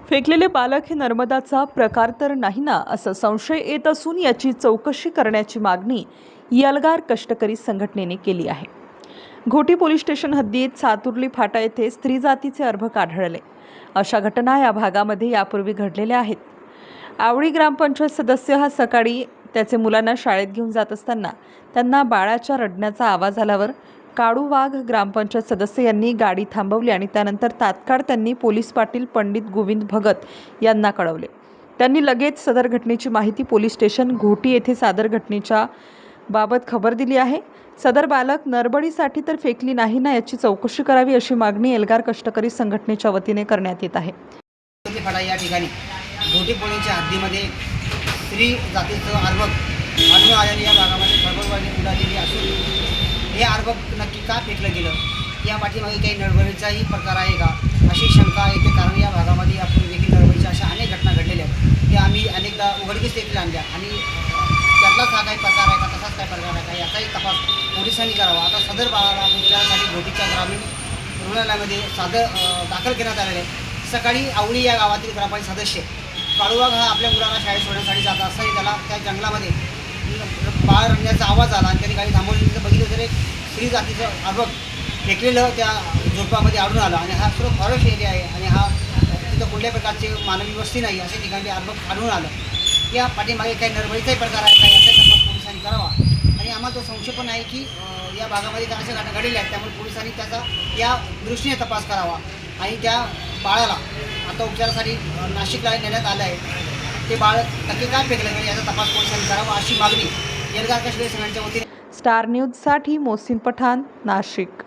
फेकलेले बालक हे नर्मदाचा प्रकार तर नाही ना, असा संशय येत असून याची चौकशी करण्याची मागणी यलगार कष्टकरी संघटनेने केली आहे। घोटी पोलीस स्टेशन हद्दीत सातुर्ली फाटा येथे स्त्री जातीचे अर्भक आढळले। अशा घटना या भागामध्ये यापूर्वी घडलेल्या आहेत। आवळी ग्रामपंचायत सदस्य हा सकाळी त्याचे मुलांना शाळेत घेऊन जात असताना त्यांना बाळाच्या रडण्याचा आवाज आल्यावर काळू वाघ ग्रामपंचायत सदस्य यांनी गाडी थांबवली आणि त्यानंतर तात्काळ त्यांनी पोलीस पाटील पंडित गोविंद भगत यांना कळवले। त्यांनी लगेच सदर घटनेची माहिती पोलीस स्टेशन घोटी येथे सादर घटनेच्या बाबत खबर दिली आहे। सदर बालक नरबळीसाठी तर फेकली नाही ना, याची चौकशी करावी अशी मागणी एल्गार कष्टकरी संघटनेच्या वतीने करण्यात येत आहे। या ठिकाणी घोटी पोलीसच्या हद्दीमध्ये स्त्री जातीचं अर्भक आढळून आलेल्या या भागामध्ये खळबळवाणी उडालेली असून हे अर्भक नक्की का फेकलं गेलं, या पाठीमागे काही नडबडीचाही प्रकार आहे का अशी शंका येते। कारण या भागामध्ये यापूर्वी देखील नडबडीच्या अशा अनेक घटना घडलेल्या आहेत, त्या आम्ही अनेकदा उघडकीस देखील आणल्या आणि त्यातलाच हा काही प्रकार आहे का तसाच काय प्रकार आहे का याचाही तपास पोलिसांनी करावा। आता सदर बाळाला उपचारासाठी घोटीच्या ग्रामीण रुग्णालयामध्ये दाखल करण्यात आलेले आहे। सकाळी आवळी या गावातील ग्रामपंचायत सदस्य काळूवाघ हा आपल्या मुलाला शाळेत सोडण्यासाठी जात असताना त्याला त्या जंगलामध्ये बाळ रडण्याचा आवाज आला आणि त्यांनी गाडी थांबवली। तिथं बघितलं तर एक स्त्री जातीचं अर्भक फेकलेलं त्या झोपामध्ये आढळून आलं आणि हा सर्व फॉरेस्ट एरिया आहे आणि हा तिथं कुठल्याही प्रकारची मानवी वस्ती नाही, अशा ठिकाणी अर्भक आढळून आलं। या पाठीमागे काही नरबळीचाही प्रकार आहे का याचा तपास पोलिसांनी करावा आणि आम्हाला तो संशय पण आहे की या भागामध्ये काही अशा घटना घडलेल्या आहेत, त्यामुळे पोलिसांनी त्याचा या दृष्टीने तपास करावा आणि त्या बाळाला आता उपचारासाठी नाशिकला नेण्यात आलं आहे। ते बाळ नक्की काय फेकलं गेलं याचा तपास पोलिसांनी करावा अशी मागणी एल्गार कष्टकरी संघटनेच्या वतीने स्टार न्यूजसाठी मोहसिन पठाण, नाशिक।